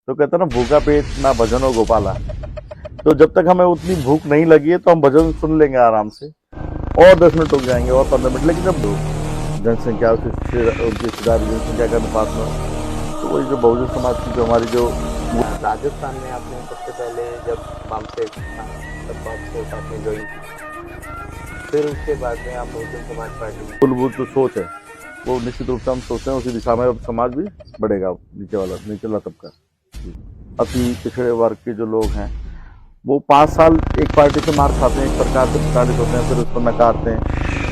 तो कहते हैं ना, भूखा पेट ना भजन हो गोपाला। तो जब तक हमें उतनी भूख नहीं लगी है तो हम भजन सुन लेंगे आराम से, और 10 मिनट रुक जाएंगे, और 15 मिनट। लेकिन जब जनसंख्या उनकी सुधार जनसंख्या का अनुपात में तो वही जो बहुजन समाज की जो हमारी जो राजस्थान में आपने सबसे पहले जब बामसेफ था तब बामसेफ आपने ज्वाइन की, फिर उसके बाद में आप बहुजन समाज पार्टी में। मूलभूत जो सोच है वो निश्चित रूप से हम सोचते हैं उसी दिशा में अब समाज भी बढ़ेगा, निचला तबका। अति पिछड़े वर्ग के जो लोग हैं वो 5 साल एक पार्टी से मार खाते हैं, एक सरकार से प्रताड़ित होते हैं, फिर उसको नकारते हैं,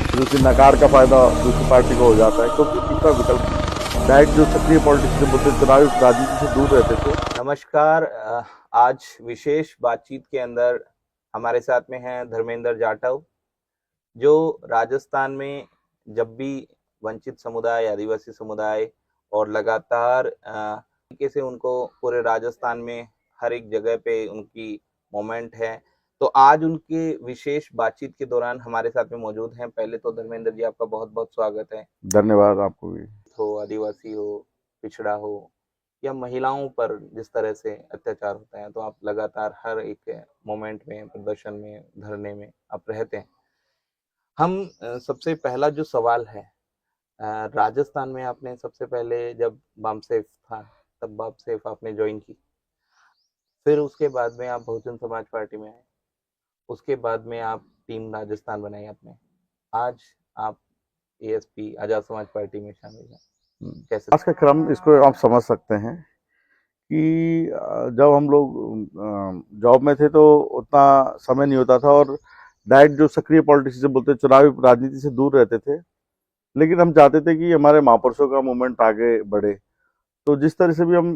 फिर उसी नकार का फायदा दूसरी पार्टी को हो जाता है, क्योंकि तीसरा विकल्प डायरेक्ट जो सक्रिय पॉलिटिक्स से बोलते चुनावी राजनीति से दूर रहते थे। नमस्कार। आज विशेष बातचीत के अंदर हमारे साथ में हैं धर्मेंद्र जाटव, जो राजस्थान में जब भी वंचित समुदाय, आदिवासी समुदाय और लगातार तरीके से उनको पूरे राजस्थान में हर एक जगह पे उनकी मोमेंट है, तो आज उनके विशेष बातचीत के दौरान हमारे साथ में मौजूद हैं। पहले तो धर्मेंद्र जी, आपका बहुत बहुत स्वागत है। धन्यवाद आपको भी। हो आदिवासी हो, पिछड़ा हो, या महिलाओं पर जिस तरह से अत्याचार होता है, तो आप लगातार हर एक मोमेंट में, प्रदर्शन में, धरने में आप रहते हैं। हम सबसे पहला जो सवाल है, राजस्थान में आपने सबसे पहले जब बामसेफ था तब बामसेफ आपने ज्वाइन की, फिर उसके बाद में आप बहुजन समाज पार्टी में आए, उसके बाद में आप टीम राजस्थान बनाई आपने, आज आप एएसपी आजाद समाज पार्टी में शामिल हैं। कैसे आज का क्रम इसको आप समझ सकते हैं कि जब हम लोग जॉब में थे तो उतना समय नहीं होता था, और डायरेक्ट जो सक्रिय पॉलिटिक्स से बोलते चुनावी राजनीति से दूर रहते थे। लेकिन हम चाहते थे कि हमारे महापुरुषों का मूवमेंट आगे बढ़े, तो जिस तरह से भी हम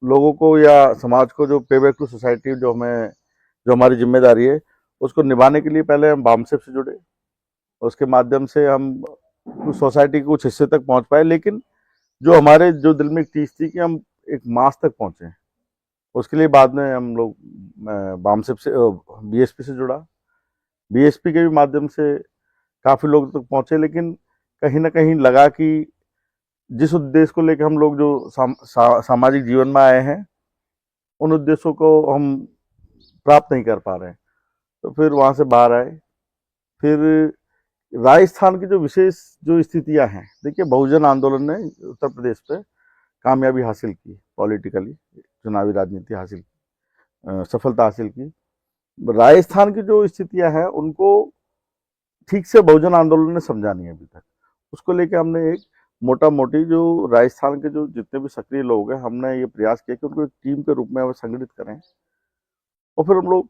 लोगों को या समाज को जो पे बैक टू सोसाइटी जो हमारी जिम्मेदारी है उसको निभाने के लिए पहले हम बामसेफ से जुड़े। उसके माध्यम से हम उस सोसाइटी के कुछ हिस्से तक पहुंच पाए, लेकिन जो हमारे जो दिल में एक चीज थी कि हम एक मास तक पहुंचे, उसके लिए बाद में हम लोग बामसेफ से बीएसपी से जुड़ा। बीएसपी के भी माध्यम से काफी लोग तक पहुंचे, लेकिन कहीं ना कहीं लगा कि जिस उद्देश्य को लेकर हम लोग जो सामाजिक जीवन में आए हैं उन उद्देश्यों को हम प्राप्त नहीं कर पा रहे हैं, तो फिर वहां से बाहर आए। फिर राजस्थान की जो विशेष जो स्थितियां हैं, देखिए बहुजन आंदोलन ने उत्तर प्रदेश पे कामयाबी हासिल की, पॉलिटिकली चुनावी राजनीति हासिल की, सफलता हासिल की। राजस्थान की जो स्थितियां हैं उनको ठीक से बहुजन आंदोलन ने समझा नहीं अभी तक। उसको लेके हमने एक मोटा मोटी जो राजस्थान के जो जितने भी सक्रिय लोग हैं, हमने ये प्रयास किया कि उनको एक टीम के रूप में संगठित करें, और फिर हम लोग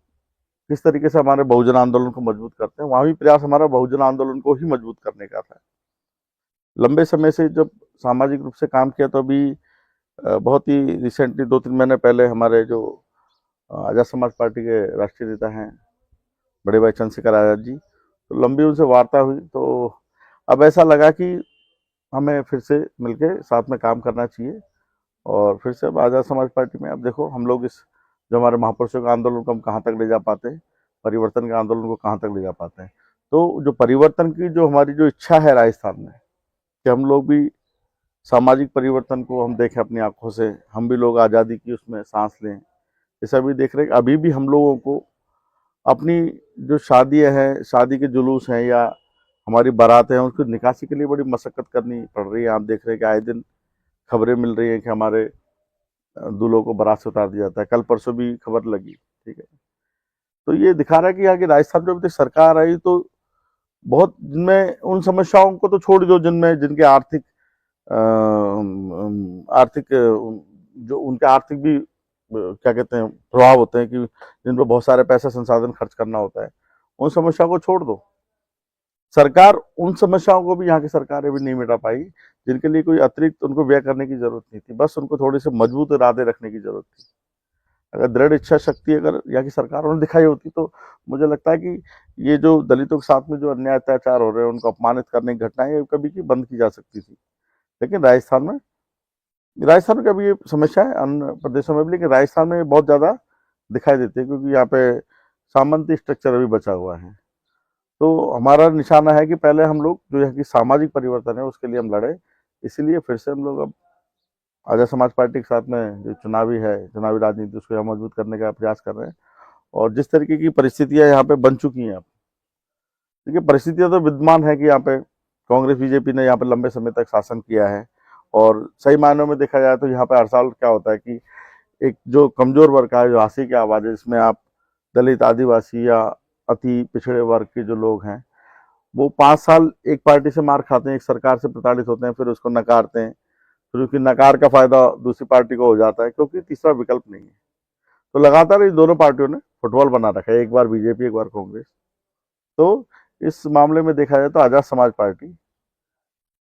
किस तरीके से हमारे बहुजन आंदोलन को मजबूत करते हैं। वहां भी प्रयास हमारा बहुजन आंदोलन को ही मजबूत करने का था। लंबे समय से जब सामाजिक रूप से काम किया, तो अभी बहुत ही रिसेंटली 2-3 महीने पहले हमारे जो आजाद समाज पार्टी के राष्ट्रीय नेता हैं बड़े भाई चंद्रशेखर आजाद जी, तो लंबी उनसे वार्ता हुई, तो अब ऐसा लगा कि हमें फिर से मिलके साथ में काम करना चाहिए। और फिर से अब आजाद समाज पार्टी में अब देखो हम लोग इस जो हमारे महापुरुषों का आंदोलन को हम कहाँ तक ले जा पाते हैं, परिवर्तन के आंदोलन को कहाँ तक ले जा पाते हैं। तो जो परिवर्तन की जो हमारी जो इच्छा है राजस्थान में, कि हम लोग भी सामाजिक परिवर्तन को हम देखें अपनी आंखों से, हम भी लोग आज़ादी की उसमें सांस लें, ये सभी देख रहे हैं। अभी भी हम लोगों को अपनी जो शादियां हैं, शादी के जुलूस हैं या हमारी बारात हैं, उसकी निकासी के लिए बड़ी मशक्कत करनी पड़ रही है। आप देख रहे हैं कि आए दिन खबरें मिल रही हैं कि हमारे दूल्हों को बारात से उतार दिया जाता है। कल परसों भी खबर लगी, ठीक है। तो ये दिखा रहा है कि यहाँ की राजस्थान में अभी तक सरकार आई तो बहुत, जिनमें उन समस्याओं को तो छोड़ दो जिनमें जिनके आर्थिक आर्थिक जो उनके आर्थिक भी क्या कहते हैं प्रभाव होते हैं, कि जिन पर बहुत सारे पैसा संसाधन खर्च करना होता है, उन समस्याओं को छोड़ दो। सरकार उन समस्याओं को भी यहाँ की सरकार अभी नहीं मिटा पाई जिनके लिए कोई अतिरिक्त उनको व्यय करने की जरूरत नहीं थी। बस उनको थोड़ी सी मजबूत इरादे रखने की जरूरत थी। अगर दृढ़ इच्छा शक्ति अगर यहाँ की सरकारों ने दिखाई होती, तो मुझे लगता है कि ये जो दलितों के साथ में जो अन्याय अत्याचार हो रहे हैं, उनको अपमानित करने की घटनाएं कभी की बंद की जा सकती थी। लेकिन राजस्थान में कभी ये समस्या है, अन्य प्रदेशों में भी, लेकिन राजस्थान में बहुत ज्यादा दिखाई देती है, क्योंकि यहाँ पे सामंती स्ट्रक्चर अभी बचा हुआ है। तो हमारा निशाना है कि पहले हम लोग जो यहाँ की सामाजिक परिवर्तन है उसके लिए हम लड़े। इसीलिए फिर से हम लोग अब आज़ाद समाज पार्टी के साथ में जो चुनावी राजनीति, उसको यहाँ मजबूत करने का प्रयास कर रहे हैं। और जिस तरीके की परिस्थितियां यहाँ पे बन चुकी हैं, अब देखिए परिस्थितियां तो विद्यमान है कि यहाँ पे कांग्रेस बीजेपी ने यहाँ पे लंबे समय तक शासन किया है, और सही मायनों में देखा जाए तो यहाँ पे हर साल क्या होता है कि एक जो कमजोर वर्ग का है, जो हाशिए की आवाज है, जिसमें आप दलित, आदिवासी या अति पिछड़े वर्ग के जो लोग हैं, वो 5 साल एक पार्टी से मार खाते हैं, एक सरकार से प्रताड़ित होते हैं, फिर उसको नकारते हैं, फिर उसकी नकार का फायदा दूसरी पार्टी को हो जाता है, क्योंकि तीसरा विकल्प नहीं है। तो लगातार इन दोनों पार्टियों ने फुटबॉल बना रखा है, एक बार बीजेपी, एक बार कांग्रेस। तो इस मामले में देखा जाए तो आजाद समाज पार्टी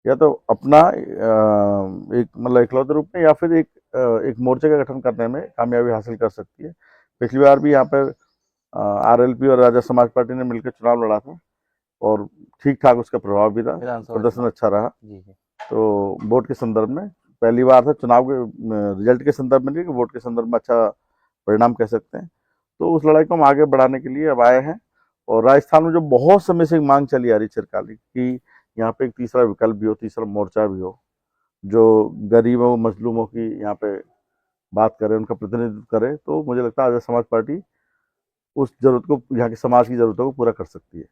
या तो अपना एक मतलब इकलौते रूप में या फिर एक मोर्चे का गठन करने में कामयाबी हासिल कर सकती है। पिछली बार भी यहाँ पर आरएलपी और आजाद समाज पार्टी ने मिलकर चुनाव लड़ा था, और ठीक ठाक उसका प्रभाव भी था, प्रदर्शन अच्छा रहा। तो वोट के संदर्भ में पहली बार था, चुनाव के रिजल्ट के संदर्भ में नहीं, वोट के संदर्भ में अच्छा परिणाम कह सकते हैं। तो उस लड़ाई को हम आगे बढ़ाने के लिए अब आए हैं। और राजस्थान में जो बहुत समय से मांग चली आ रही चिरकालिक कि यहाँ पे एक तीसरा विकल्प भी हो, तीसरा मोर्चा भी हो, जो गरीबों मजलूमों की यहाँ पे बात करे, उनका प्रतिनिधित्व करे, तो मुझे लगता है आजाद समाज पार्टी उस जरूरत को, यहाँ के समाज की जरूरतों को पूरा कर सकती है।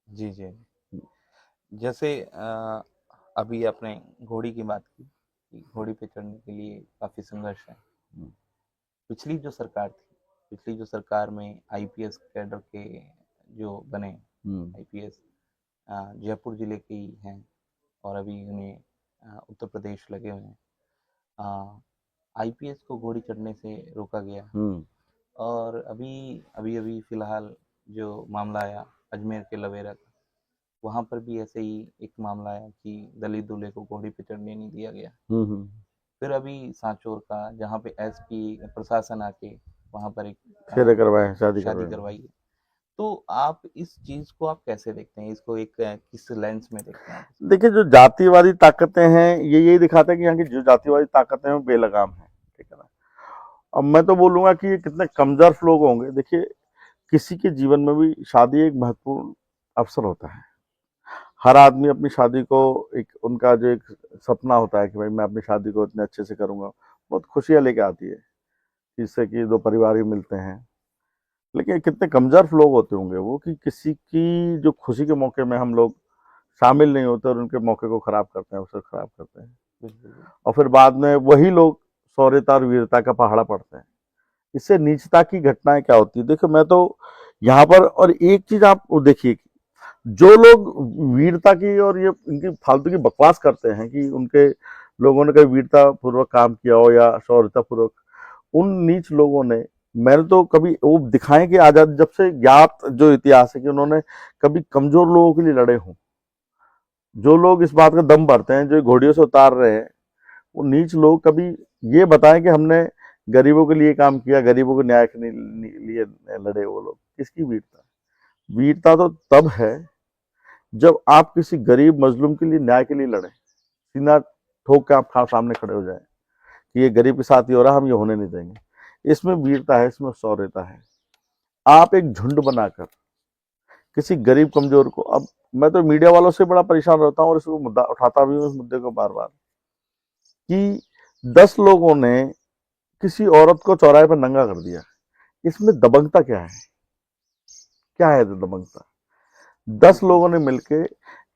जी जी। जैसे अभी आपने घोड़ी की बात की, घोड़ी पे चढ़ने के लिए काफी संघर्ष है। पिछली जो सरकार में आईपीएस कैडर के जो बने, आईपीएस जयपुर जिले के ही हैं, और अभी उन्हें उत्तर प्रदेश लगे हुए हैं। आईपीएस को घोड़ी चढ़ने से रोका गया, और अभी फिलहाल जो मामला आया अजमेर के लवेरा का, वहां पर भी ऐसे ही एक मामला आया कि दलित दूल्हे को घोड़ी पे चढ़ने नहीं दिया गया। फिर अभी सांचौर का, जहाँ पे एसपी प्रशासन आके वहां पर एक शादी करवाई है। तो आप इस चीज को आप कैसे देखते हैं, इसको एक किस लेंस में देखते हैं? देखिए, जो जातिवादी ताकतें हैं, ये यही दिखाते हैं कि यहाँ की जो जातिवादी ताकतें हैं वो बेलगाम है, ठीक है ना। अब मैं तो बोलूंगा कि ये कितने कमजोर लोग होंगे। देखिए, किसी के जीवन में भी शादी एक महत्वपूर्ण अवसर होता है। हर आदमी अपनी शादी को उनका जो एक सपना होता है कि भाई मैं अपनी शादी को इतने अच्छे से करूंगा, बहुत खुशियां लेके आती है, जिससे कि दो परिवार भी मिलते हैं। लेकिन कितने कमजोर लोग होते होंगे वो, कि किसी की जो खुशी के मौके में हम लोग शामिल नहीं होते और उनके मौके को खराब करते हैं, अवसर खराब करते हैं, और फिर बाद में वही लोग शौर्यता और वीरता का पहाड़ा पड़ते हैं। इससे नीचता की घटनाएं क्या होती है, देखो मैं तो यहाँ पर, और एक चीज आप देखिए, जो लोग वीरता की और ये इनकी फालतू की बकवास करते हैं कि उनके लोगों ने कभी वीरता पूर्वक काम किया हो या शौर्यता पूर्वक, उन नीच लोगों ने, मैंने तो कभी वो दिखाएं कि आजाद जब से ज्ञात जो इतिहास है कि उन्होंने कभी कमजोर लोगों के लिए लड़े हों। जो लोग इस बात का दम भरते हैं, जो घोड़ियों से उतार रहे हैं, वो नीच लोग कभी ये बताएं कि हमने गरीबों के लिए काम किया, गरीबों के न्याय के लिए लड़े। वो लोग किसकी वीरता? वीरता तो तब है जब आप किसी गरीब मजलूम के लिए, न्याय के लिए लड़े, सीना ठोक के आप सामने खड़े हो जाए कि ये गरीब के साथ ही हो रहा, हम ये होने नहीं देंगे। इसमें वीरता है, इसमें शौर्यता है। आप एक झुंड बनाकर किसी गरीब कमजोर को, अब मैं तो मीडिया वालों से बड़ा परेशान रहता हूँ और इसको मुद्दा उठाता भी हूँ, इस मुद्दे को बार बार, कि 10 लोगों ने किसी औरत को चौराहे पर नंगा कर दिया। इसमें दबंगता क्या है? क्या है दबंगता? 10 लोगों ने मिलके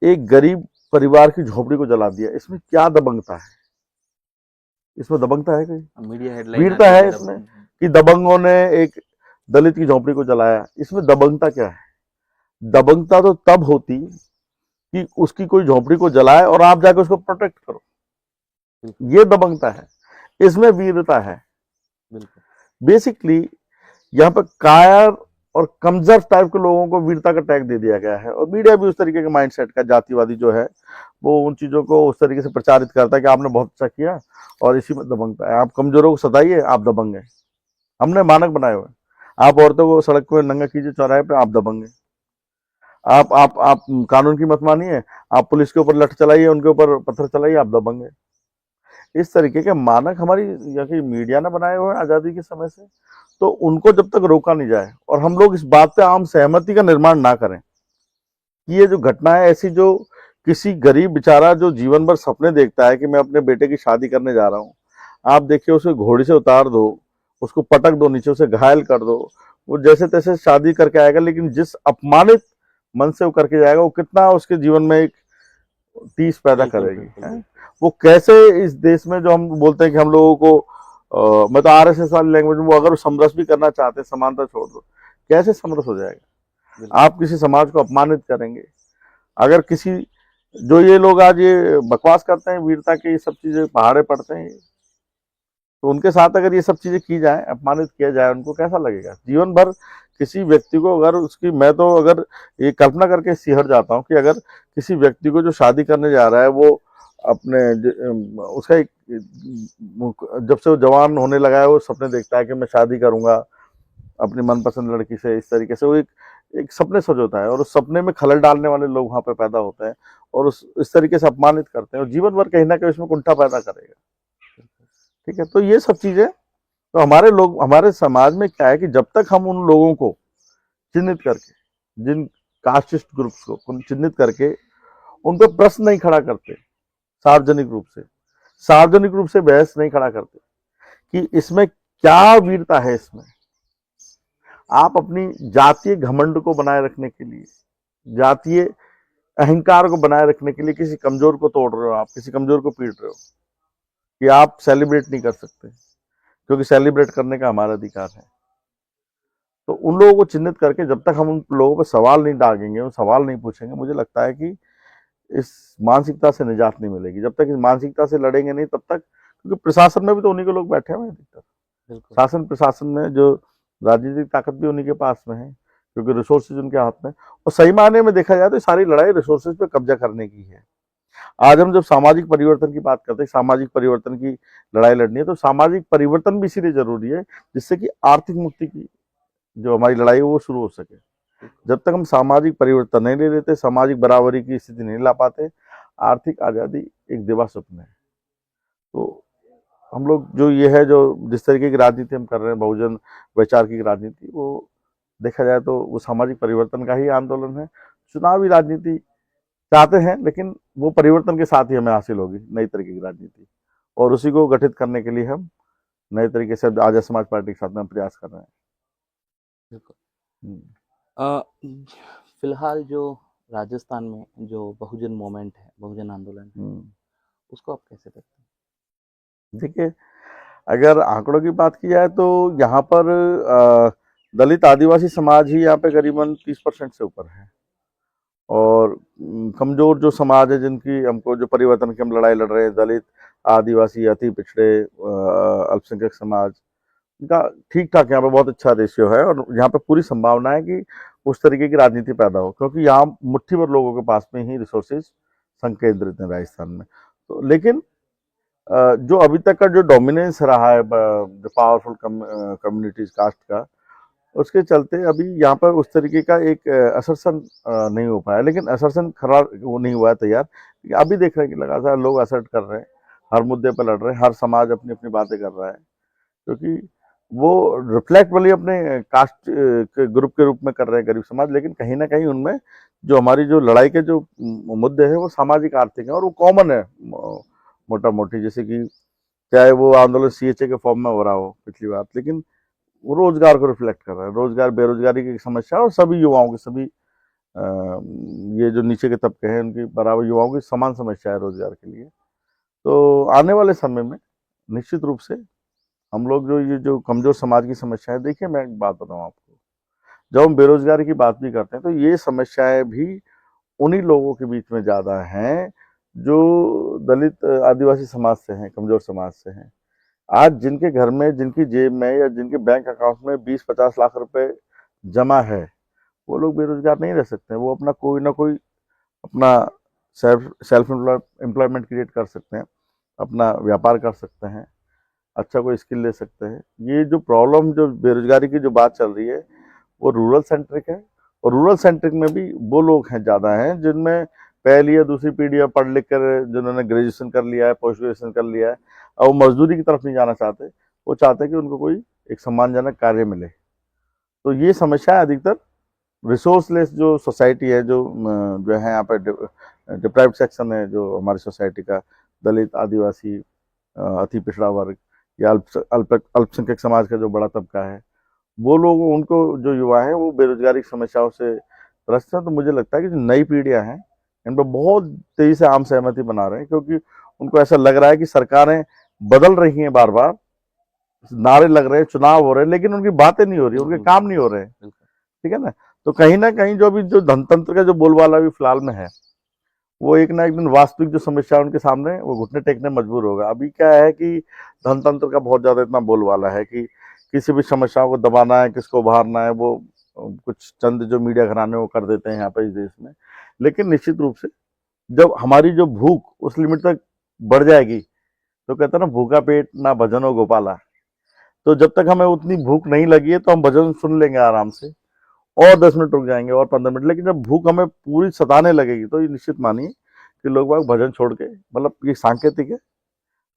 एक गरीब परिवार की झोपड़ी को जला दिया, इसमें क्या दबंगता है? इसमें दबंगता है कोई? मीडिया हेडलाइन वीरता है इसमें कि दबंगों ने एक दलित की झोपड़ी को जलाया? इसमें दबंगता क्या है? दबंगता तो तब होती कि उसकी कोई झोपड़ी को जलाए और आप जाकर उसको प्रोटेक्ट करो, ये दबंगता है। इसमें वीरता है। बेसिकली यहाँ पर कायर और कमजोर टाइप के लोगों को वीरता का टैग दे दिया गया है, और मीडिया भी उस तरीके के माइंडसेट का, जातिवादी जो है वो उन चीजों को उस तरीके से प्रचारित करता है कि आपने बहुत अच्छा किया और इसी में दबंगता है। आप कमजोरों को सताइए, आप दबंग हैं। हमने मानक बनाए हुए, आप औरतों को सड़क पर नंगा कीजिए चौराहे पे, आप दबंग हैं। आप कानून की मत मानिए, आप पुलिस के ऊपर लठ चलाइए, उनके ऊपर पत्थर चलाइए, आप दबंग हैं। इस तरीके के मानक हमारी यहाँ की मीडिया ने बनाए हुए हैं आजादी के समय से। तो उनको जब तक रोका नहीं जाए और हम लोग इस बात पे आम सहमति का निर्माण ना करें कि ये जो घटना है ऐसी, जो किसी गरीब बेचारा जो जीवन भर सपने देखता है कि मैं अपने बेटे की शादी करने जा रहा हूँ, आप देखिए उसे घोड़ी से उतार दो, उसको पटक दो नीचे, उसे घायल कर दो, वो जैसे तैसे शादी करके आएगा, लेकिन जिस अपमानित मन से वो करके जाएगा वो कितना उसके जीवन में एक टीस पैदा बिल्कुल करेगी, बिल्कुल हैं? बिल्कुल। वो कैसे इस देश में जो हम बोलते हैं कि हम लोगों को मैं तो आरएसएस वाली लैंग्वेज में, वो अगर समरस भी करना चाहते हैं, समानता छोड़ दो, कैसे समरस हो जाएगा? बिल्कुल आप किसी समाज को अपमानित करेंगे, अगर किसी, जो ये लोग आज ये बकवास करते हैं वीरता की, ये सब चीजें पहाड़े पड़ते हैं, तो उनके साथ अगर ये सब चीजें की जाए, अपमानित किया जाए, उनको कैसा लगेगा? जीवन भर किसी व्यक्ति को अगर उसकी, मैं तो अगर ये कल्पना करके सिहर जाता हूँ कि अगर किसी व्यक्ति को जो शादी करने जा रहा है वो अपने उसका एक, जब से वो जवान होने लगा है वो सपने देखता है कि मैं शादी करूंगा अपनी मनपसंद लड़की से, इस तरीके से वो एक सपने सजोता है, और उस सपने में खलल डालने वाले लोग वहां पे पैदा होते हैं और उस इस तरीके से अपमानित करते हैं, और जीवन भर कहीं ना कहीं उसमें कुंठा पैदा करेगा। ठीक है, तो ये सब चीजें, तो हमारे लोग, हमारे समाज में क्या है कि जब तक हम उन लोगों को चिन्हित करके, जिन कास्टिस्ट ग्रुप्स को चिन्हित करके उन पर प्रश्न नहीं खड़ा करते, सार्वजनिक रूप से बहस नहीं खड़ा करते कि इसमें क्या वीरता है, इसमें आप अपनी जातीय घमंड को बनाए रखने के लिए, जातीय अहंकार को बनाए रखने के लिए किसी कमजोर को तोड़ रहे हो, आप किसी कमजोर को पीट रहे हो कि आप सेलिब्रेट नहीं कर सकते, क्योंकि सेलिब्रेट करने का हमारा अधिकार है। तो उन लोगों को चिन्हित करके जब तक हम उन लोगों पर सवाल नहीं दागेंगे, उन सवाल नहीं पूछेंगे, मुझे लगता है कि इस मानसिकता से निजात नहीं मिलेगी। जब तक इस मानसिकता से लड़ेंगे नहीं, तब तक, क्योंकि प्रशासन में भी तो उन्हीं के लोग बैठे हुए हैं अधिकतर, बिल्कुल शासन प्रशासन में जो राजनीतिक ताकत भी उन्हीं के पास में है, क्योंकि रिसोर्सेज उनके हाथ में, और सही मायने में देखा जाए तो सारी लड़ाई रिसोर्सेज पे कब्जा करने की है। आज हम जब सामाजिक परिवर्तन की बात करते हैं, सामाजिक परिवर्तन की लड़ाई लड़नी है, तो सामाजिक परिवर्तन भी इसीलिए जरूरी है जिससे कि आर्थिक मुक्ति की जो हमारी लड़ाई है वो शुरू हो सके। जब तक हम सामाजिक परिवर्तन नहीं ले लेते, सामाजिक बराबरी की स्थिति नहीं ला पाते, आर्थिक आजादी एक दिवा स्वप्न है। तो हम लोग जो ये है, जो जिस तरीके की राजनीति हम कर रहे हैं, बहुजन वैचार की राजनीति, वो देखा जाए तो वो सामाजिक परिवर्तन का ही आंदोलन है। चुनावी राजनीति चाहते हैं, लेकिन वो परिवर्तन के साथ ही हमें हासिल होगी, नई तरीके की राजनीति, और उसी को गठित करने के लिए हम नए तरीके से आजाद समाज पार्टी के साथ में हम प्रयास कर रहे हैं। बिल्कुल। हम्म, अ, फिलहाल जो राजस्थान में जो बहुजन मूवमेंट है, बहुजन आंदोलन है, हम्म। उसको आप कैसे देखते हैं? देखिए, अगर आंकड़ों की बात की जाए तो यहाँ पर दलित आदिवासी समाज ही यहाँ पे करीबन 30% से ऊपर है, और कमजोर जो समाज है, जिनकी हमको जो परिवर्तन की हम लड़ाई लड़ रहे हैं, दलित, आदिवासी, अति पिछड़े, अल्पसंख्यक समाज, इनका ठीक ठाक यहाँ पे बहुत अच्छा रेशियो है, और यहाँ पे पूरी संभावना है कि उस तरीके की राजनीति पैदा हो, क्योंकि यहाँ मुट्ठी भर लोगों के पास में ही रिसोर्सेज संकेंद्रित हैं राजस्थान में। तो लेकिन जो अभी तक का जो डोमिनेंस रहा है जो पावरफुल कम्युनिटीज कास्ट का, उसके चलते अभी यहाँ पर उस तरीके का एक असरसन नहीं हो पाया, लेकिन असरसन खरा वो नहीं हुआ है तैयार। अभी देख रहे हैं कि लगातार लोग असर्ट कर रहे हैं, हर मुद्दे पर लड़ रहे हैं, हर समाज अपनी अपनी बातें कर रहा है, क्योंकि वो रिफ्लेक्ट वाली अपने कास्ट के ग्रुप के रूप में कर रहे हैं गरीब समाज, लेकिन कहीं ना कहीं उनमें जो हमारी जो लड़ाई के जो मुद्दे हैं वो सामाजिक आर्थिक हैं, और वो कॉमन है मोटा मोटी, जैसे कि चाहे वो आंदोलन सीएचए के फॉर्म में हो रहा हो पिछली बार, लेकिन वो रोजगार को रिफ्लेक्ट कर रहा है, रोजगार, बेरोजगारी की समस्या, और सभी युवाओं की, सभी ये जो नीचे के तबके हैं उनकी बराबर युवाओं की समान समस्या है रोजगार के लिए। तो आने वाले समय में निश्चित रूप से हम लोग जो ये जो कमजोर समाज की समस्या है, देखिए मैं एक बात बताऊं आपको, जब हम बेरोजगारी की बात भी करते हैं तो ये समस्याएं भी उन्हीं लोगों के बीच में ज्यादा हैं जो दलित आदिवासी समाज से हैं, कमजोर समाज से हैं। आज जिनके घर में, जिनकी जेब में या जिनके बैंक अकाउंट में 20-50 लाख रुपए जमा है, वो लोग बेरोजगार नहीं रह सकते हैं। वो अपना कोई ना कोई अपना सेल्फ एम्प्लॉयमेंट क्रिएट कर सकते हैं, अपना व्यापार कर सकते हैं, अच्छा कोई स्किल ले सकते हैं। ये जो प्रॉब्लम, जो बेरोजगारी की जो बात चल रही है, वो रूरल सेंट्रिक है, और रूरल सेंट्रिक में भी वो लोग हैं, ज़्यादा हैं, जिनमें पहली या दूसरी पीढ़ी या पढ़ लिख कर, जिन्होंने ग्रेजुएशन कर लिया है, पोस्ट ग्रेजुएशन कर लिया है, और वो मजदूरी की तरफ नहीं जाना चाहते, वो चाहते हैं कि उनको कोई एक सम्मानजनक कार्य मिले। तो ये समस्या अधिकतर रिसोर्सलेस जो सोसाइटी है, जो है यहाँ पर डिप्राइव्ड सेक्शन है जो हमारी सोसाइटी का, दलित, आदिवासी, अति पिछड़ा वर्ग, या अल्पसंख्यक समाज का जो बड़ा तबका है, वो लोग, उनको जो युवा है वो बेरोजगारी की समस्याओं से त्रस्त हैं। तो मुझे लगता है कि जो नई पीढ़ियां हैं इन पर बहुत तेजी से आम सहमति बना रहे हैं, क्योंकि उनको ऐसा लग रहा है कि सरकारें बदल रही हैं, बार बार नारे लग रहे हैं, चुनाव हो रहे हैं, लेकिन उनकी बातें नहीं हो रही, उनके काम नहीं हो रहे हैं। ठीक है ना कहीं जो अभी जो धनतंत्र का जो बोलबाला भी फिलहाल में है, वो एक ना एक दिन वास्तविक जो समस्या है उनके सामने वो घुटने टेकने मजबूर होगा। अभी क्या है कि धनतंत्र का बहुत ज्यादा इतना बोलबाला है कि किसी भी समस्या को दबाना है, किसको उभारना है, वो कुछ चंद जो मीडिया घराने वो कर देते हैं यहाँ पर इस देश में। लेकिन निश्चित रूप से जब हमारी जो भूख उस लिमिट तक बढ़ जाएगी, तो कहते हैं ना, भूखा पेट ना भजनो गोपाला। तो जब तक हमें उतनी भूख नहीं लगी है तो हम भजन सुन लेंगे आराम से, और 10 मिनट रुक जाएंगे, और 15 मिनट। लेकिन जब भूख हमें पूरी सताने लगेगी तो ये निश्चित मानिए कि लोग बाग भजन छोड़ के, मतलब ये सांकेतिक है,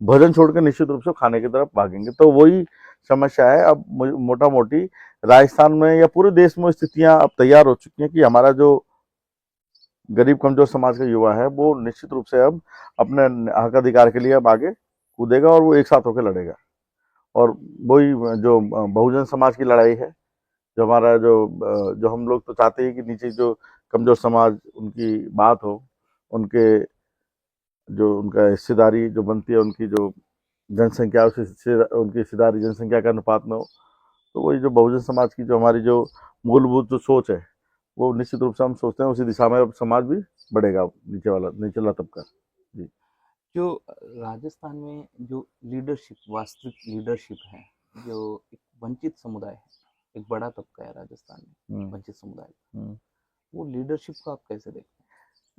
भजन छोड़ के निश्चित रूप से खाने की तरफ भागेंगे। तो वही समस्या है। अब मोटा मोटी राजस्थान में या पूरे देश में स्थितियां अब तैयार हो चुकी हैं कि हमारा जो गरीब कमजोर समाज का युवा है वो निश्चित रूप से अब अपने हक अधिकार के लिए अब आगे कूदेगा, और वो एक साथ होकर लड़ेगा। और वही जो बहुजन समाज की लड़ाई है, जो हमारा जो हम लोग तो चाहते हैं कि नीचे जो कमजोर समाज, उनकी बात हो, उनके जो उनका हिस्सेदारी जो बनती है, उनकी जो जनसंख्या, उनकी हिस्सेदारी जनसंख्या के अनुपात में हो, तो वही जो बहुजन समाज की जो हमारी जो मूलभूत जो सोच है, वो निश्चित रूप से हम सोचते हैं उसी दिशा में अब समाज भी बढ़ेगा, निचला तबका। जी। जो राजस्थान में जो लीडरशिप, वास्तविक लीडरशिप है, जो एक वंचित समुदाय है, एक बड़ा तबका है राजस्थान में वंचित समुदाय, वो लीडरशिप को आप कैसे देखते हैं?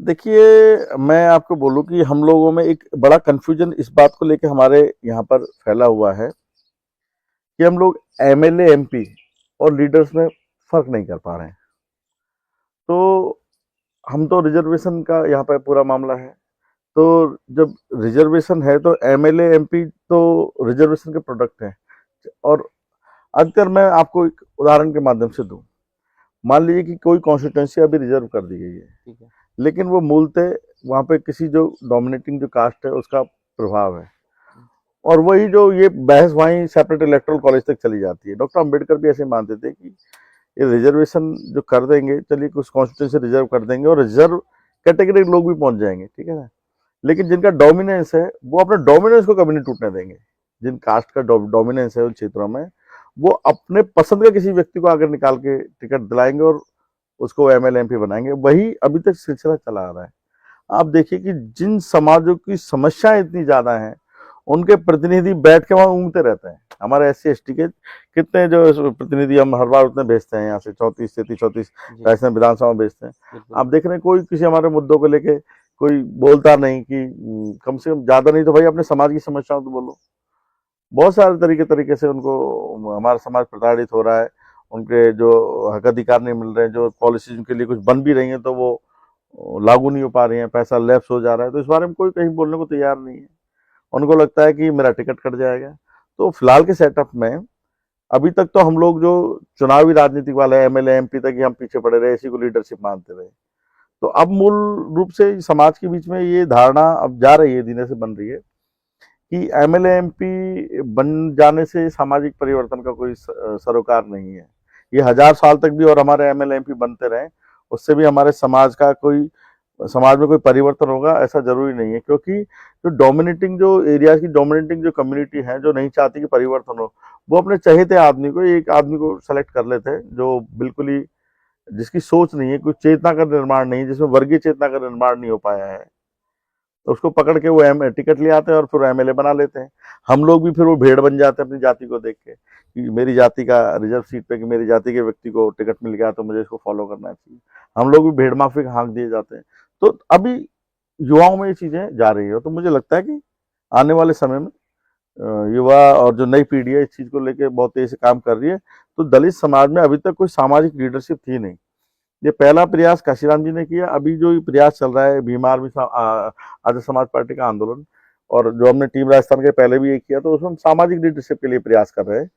देखिए, मैं आपको बोलूं कि हम लोगों में एक बड़ा कंफ्यूजन इस बात को लेकर हमारे यहाँ पर फैला हुआ है कि हम लोग एमएलए, एमपी और लीडर्स में फर्क नहीं कर पा रहे हैं। तो हम तो रिजर्वेशन का यहाँ पर पूरा मामला है, तो जब रिजर्वेशन है तो एमएलए, एमपी तो रिजर्वेशन के प्रोडक्ट हैं। और अगर मैं आपको एक उदाहरण के माध्यम से दूं, मान लीजिए कि कोई कॉन्स्टिट्यूंसी अभी रिजर्व कर दी गई है, ठीक है, लेकिन वो मूलतः वहाँ पे किसी जो डोमिनेटिंग जो कास्ट है उसका प्रभाव है, और वही जो ये बहस वहीं सेपरेट इलेक्टोरल कॉलेज तक चली जाती है। डॉक्टर अंबेडकर भी ऐसे मानते थे कि ये रिजर्वेशन जो कर देंगे, चलिए कुछ कॉन्स्टिट्यूंसी रिजर्व कर देंगे और रिजर्व कैटेगरी के लोग भी पहुंच जाएंगे, ठीक है ना, लेकिन जिनका डोमिनेंस है वो अपने डोमिनेंस को कभी नहीं टूटने देंगे। जिन कास्ट का डोमिनेंस है उन क्षेत्रों में, वो अपने पसंद का किसी व्यक्ति को आगे निकाल के टिकट दिलाएंगे और उसको एमएलए, एमपी बनाएंगे। वही अभी तक सिलसिला चला आ रहा है। आप देखिए कि जिन समाजों की समस्याएं इतनी ज्यादा हैं, उनके प्रतिनिधि बैठ के वहां ऊँगते रहते हैं। हमारे SC ST के कितने जो प्रतिनिधि हम हर बार उतने भेजते हैं यहाँ से, 34 राजस्थान विधानसभा में भेजते हैं। आप देख रहे हैं कोई किसी हमारे मुद्दों को लेके कोई बोलता नहीं कि कम से कम ज्यादा नहीं तो भाई अपने समाज की समस्याओं तो बोलो। बहुत सारे तरीके से उनको हमारा समाज प्रताड़ित हो रहा है, उनके जो हक अधिकार नहीं मिल रहे हैं, जो पॉलिसीज उनके लिए कुछ बन भी रही हैं तो वो लागू नहीं हो पा रही हैं, पैसा लैप्स हो जा रहा है, तो इस बारे में कोई कहीं बोलने को तैयार नहीं है। उनको लगता है कि मेरा टिकट कट जाएगा। तो फिलहाल के सेटअप में अभी तक तो हम लोग जो चुनावी राजनीति वाले एमएलए, एमपी तक ही हम पीछे पड़े रहे, इसी को लीडरशिप मानते रहे। तो अब मूल रूप से समाज के बीच में ये धारणा अब जा रही है, धीरे से बन रही है कि एमएलए, एमपी बन जाने से सामाजिक परिवर्तन का कोई सरोकार नहीं है। ये 1000 साल तक भी और हमारे एमएलए, एमपी बनते रहे, उससे भी हमारे समाज में कोई परिवर्तन होगा ऐसा जरूरी नहीं है। क्योंकि जो डोमिनेटिंग जो एरिया की डोमिनेटिंग जो कम्युनिटी है, जो नहीं चाहती कि परिवर्तन हो, वो अपने चहेते आदमी को, एक आदमी को सेलेक्ट कर लेते हैं जो बिल्कुल ही, जिसकी सोच नहीं है, कोई चेतना का निर्माण नहीं है, जिसमें वर्गीय चेतना का निर्माण नहीं हो पाया है, तो उसको पकड़ के वो टिकट ले आते हैं और फिर एमएलए बना लेते हैं। हम लोग भी फिर वो भेड़ बन जाते हैं अपनी जाति को देख के कि मेरी जाति का रिजर्व सीट पे कि मेरी जाति के व्यक्ति को टिकट मिल गया तो मुझे इसको फॉलो करना चाहिए। हम लोग भी भेड़ माफी का हाँक दिए जाते हैं। तो अभी युवाओं में ये चीजें जा रही है, तो मुझे लगता है कि आने वाले समय में युवा और जो नई पीढ़ी है इस चीज को लेकर बहुत तेजी से काम कर रही है। तो दलित समाज में अभी तक कोई सामाजिक लीडरशिप थी नहीं। ये पहला प्रयास काशीराम जी ने किया। अभी जो प्रयास चल रहा है भीम आर्मी आर्य समाज पार्टी का आंदोलन, और जो हमने टीम राजस्थान के पहले भी ये किया, तो उसमें हम सामाजिक लीडरशिप के लिए प्रयास कर रहे हैं।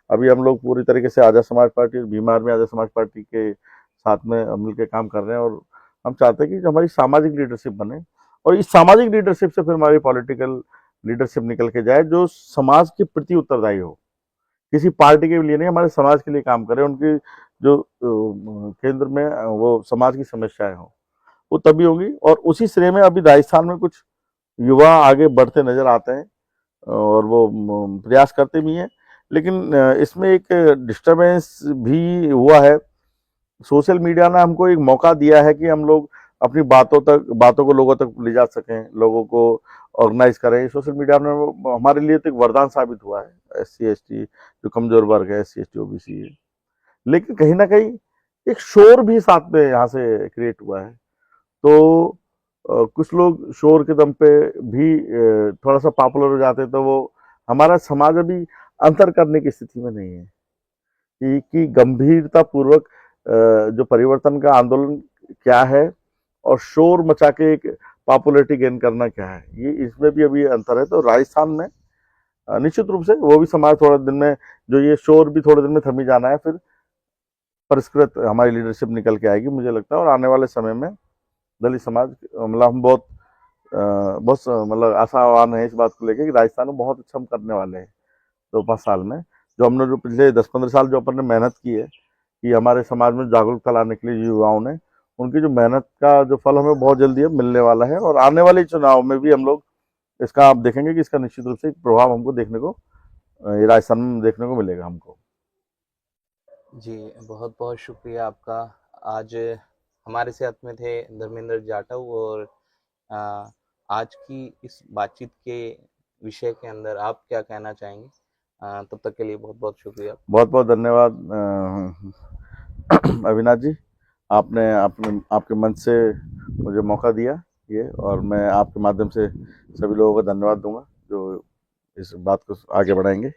अभी हम लोग पूरी तरीके से आजाद समाज पार्टी और भीम आर्मी आजाद समाज पार्टी के साथ में मिलकर काम कर रहे हैं, और हम चाहते हैं कि हमारी सामाजिक लीडरशिप बने, और इस सामाजिक लीडरशिप से फिर हमारी पॉलिटिकल लीडरशिप निकल के जाए जो समाज के प्रति उत्तरदायी हो, किसी पार्टी के लिए नहीं, हमारे समाज के लिए काम करे, उनकी जो केंद्र में वो समाज की समस्याएं हो वो तभी होगी। और उसी श्रेय में अभी राजस्थान में कुछ युवा आगे बढ़ते नजर आते हैं और वो प्रयास करते भी हैं, लेकिन इसमें एक डिस्टरबेंस भी हुआ है। सोशल मीडिया ने हमको एक मौका दिया है कि हम लोग अपनी बातों को लोगों तक ले जा सकें, लोगों को ऑर्गेनाइज करें। सोशल मीडिया ने हमारे लिए तो एक वरदान साबित हुआ है, SC ST जो कमजोर वर्ग है, SC ST OBC है, लेकिन कहीं ना कहीं एक शोर भी साथ में यहाँ से क्रिएट हुआ है। तो कुछ लोग शोर के दम पे भी थोड़ा सा पॉपुलर हो जाते हैं, तो वो हमारा समाज अभी अंतर करने की स्थिति में नहीं है कि गंभीरता पूर्वक जो परिवर्तन का आंदोलन क्या है और शोर मचा के एक पॉपुलैरिटी गेन करना क्या है, ये इसमें भी अभी अंतर है। तो राजस्थान में निश्चित रूप से वो भी समाज थोड़ा दिन में, जो ये शोर भी थोड़े दिन में थमी जाना है, फिर परिष्कृत हमारी लीडरशिप निकल के आएगी मुझे लगता है। और आने वाले समय में दलित समाज, मतलब हम बहुत मतलब आशावान है इस बात को लेकर कि राजस्थान में बहुत अच्छा हम करने वाले हैं 2-5 साल में। जो हमने जो पिछले 10-15 साल जो अपन ने मेहनत की है कि हमारे समाज में जागरूकता लाने के लिए युवाओं ने, उनकी जो मेहनत का जो फल हमें बहुत जल्दी अब मिलने वाला है। और आने वाले चुनाव में भी हम लोग इसका, आप देखेंगे कि इसका निश्चित रूप से एक प्रभाव हमको देखने को राजस्थान में देखने को मिलेगा हमको। जी, बहुत बहुत शुक्रिया आपका। आज हमारे साथ में थे धर्मेंद्र जाटव, और आज की इस बातचीत के विषय के अंदर आप क्या कहना चाहेंगे? तब तक के लिए बहुत बहुत शुक्रिया। बहुत बहुत धन्यवाद अविनाश जी, आपने आपके मंच से मुझे मौका दिया ये, और मैं आपके माध्यम से सभी लोगों को धन्यवाद दूंगा जो इस बात को आगे बढ़ाएंगे।